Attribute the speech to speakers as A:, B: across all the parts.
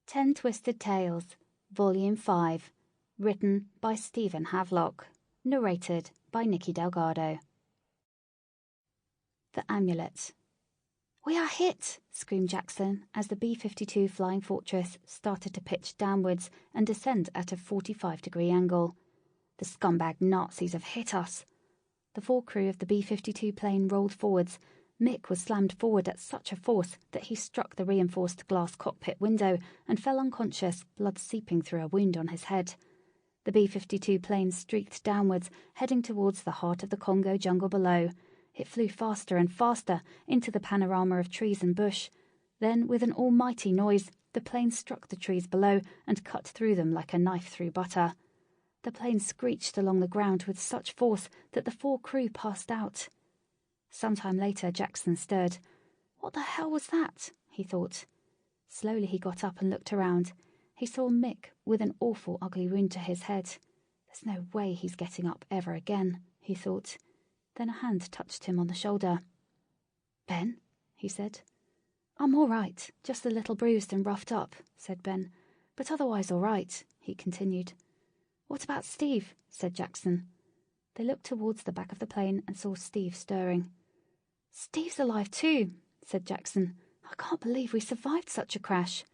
A: 10 Twisted Tales, Volume 5, written by Stephen Havelock, narrated by Nikki Delgado. The Amulet. "We are hit!" screamed Jackson as the B-52 Flying Fortress started to pitch downwards and descend at a 45-degree angle. "The scumbag Nazis have hit us." The full crew of the B-52 plane rolled forwards. Mick was slammed forward at such a force that he struck the reinforced glass cockpit window and fell unconscious, blood seeping through a wound on his head. The B-52 plane streaked downwards, heading towards the heart of the Congo jungle below. It flew faster and faster into the panorama of trees and bush. Then, with an almighty noise, the plane struck the trees below and cut through them like a knife through butter. The plane screeched along the ground with such force that the 4 crew passed out. Some time later, Jackson stirred. "What the hell was that?" he thought. Slowly he got up and looked around. He saw Mick with an awful ugly wound to his head. "There's no way he's getting up ever again," he thought. Then a hand touched him on the shoulder. "Ben," he said. "I'm all right, just a little bruised and roughed up," said Ben. "But otherwise all right," he continued. "What about Steve?" said Jackson. They looked towards the back of the plane and saw Steve stirring. "Steve's alive too," said Jackson. "I can't believe we survived such a crash."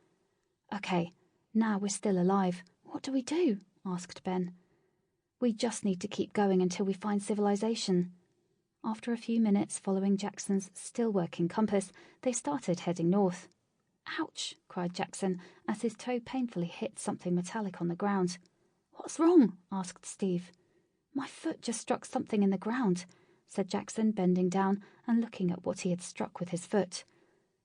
A: "Okay, now we're still alive. What do we do?" asked Ben. "We just need to keep going until we find civilization." After a few minutes following Jackson's still-working compass, they started heading north. "Ouch!" cried Jackson as his toe painfully hit something metallic on the ground. "What's wrong?" asked Steve. "My foot just struck something in the ground," said Jackson, bending down and looking at what he had struck with his foot.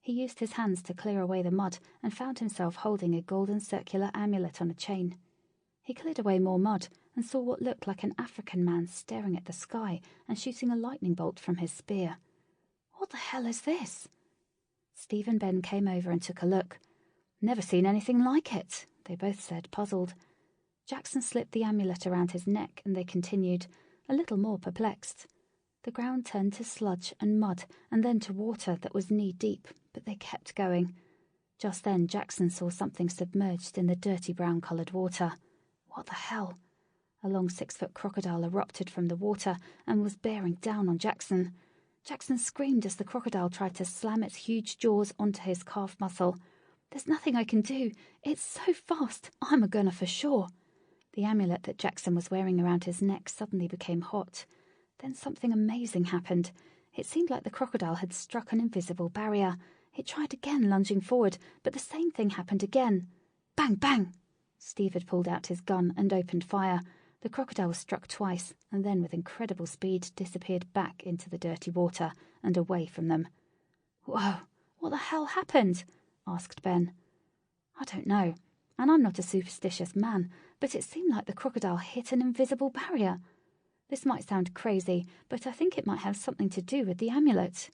A: He used his hands to clear away the mud and found himself holding a golden circular amulet on a chain. He cleared away more mud and saw what looked like an African man staring at the sky and shooting a lightning bolt from his spear. "What the hell is this?" Steve and Ben came over and took a look. "Never seen anything like it," they both said, puzzled. Jackson slipped the amulet around his neck and they continued, a little more perplexed. The ground turned to sludge and mud and then to water that was knee-deep, but they kept going. Just then Jackson saw something submerged in the dirty brown-coloured water. What the hell? A long 6-foot crocodile erupted from the water and was bearing down on Jackson. Jackson screamed as the crocodile tried to slam its huge jaws onto his calf muscle. "There's nothing I can do. It's so fast. I'm a gunner for sure." The amulet that Jackson was wearing around his neck suddenly became hot. Then something amazing happened. It seemed like the crocodile had struck an invisible barrier. It tried again, lunging forward, but the same thing happened again. Bang, bang! Steve had pulled out his gun and opened fire. The crocodile was struck twice, and then with incredible speed disappeared back into the dirty water and away from them. "Whoa, what the hell happened?" asked Ben. "I don't know, and I'm not a superstitious man, but it seemed like the crocodile hit an invisible barrier. This might sound crazy, but I think it might have something to do with the amulet."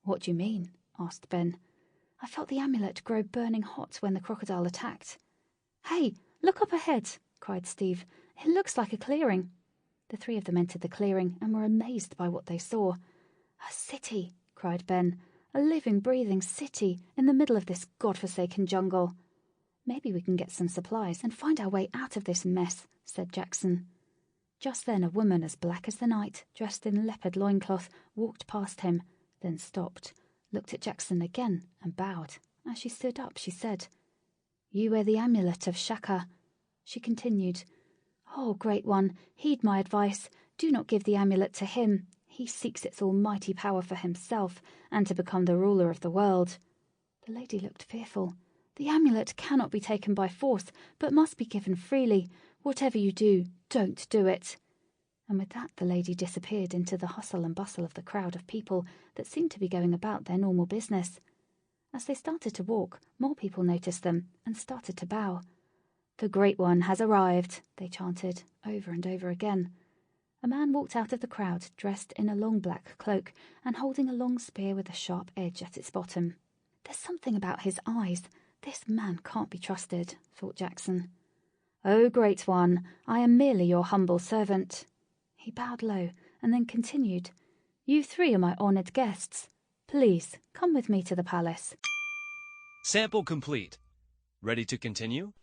A: "What do you mean?" asked Ben. "I felt the amulet grow burning hot when the crocodile attacked." "Hey, look up ahead!" cried Steve. "It looks like a clearing." The 3 of them entered the clearing and were amazed by what they saw. "A city!" cried Ben. "A living, breathing city in the middle of this godforsaken jungle." "Maybe we can get some supplies and find our way out of this mess," said Jackson. Just then a woman as black as the night, dressed in leopard loincloth, walked past him, then stopped, looked at Jackson again and bowed. As she stood up, she said, "You wear the amulet of Shaka." She continued, "Oh, Great One, heed my advice. Do not give the amulet to him. He seeks its almighty power for himself and to become the ruler of the world." The lady looked fearful. "The amulet cannot be taken by force, but must be given freely. Whatever you do, don't do it." And with that the lady disappeared into the hustle and bustle of the crowd of people that seemed to be going about their normal business. As they started to walk, more people noticed them and started to bow. "The Great One has arrived," they chanted, over and over again. A man walked out of the crowd, dressed in a long black cloak and holding a long spear with a sharp edge at its bottom. "There's something about his eyes. This man can't be trusted," thought Jackson. "O Great One, I am merely your humble servant." He bowed low and then continued, "You 3 are my honored guests. Please, come with me to the palace."
B: Sample complete. Ready to continue?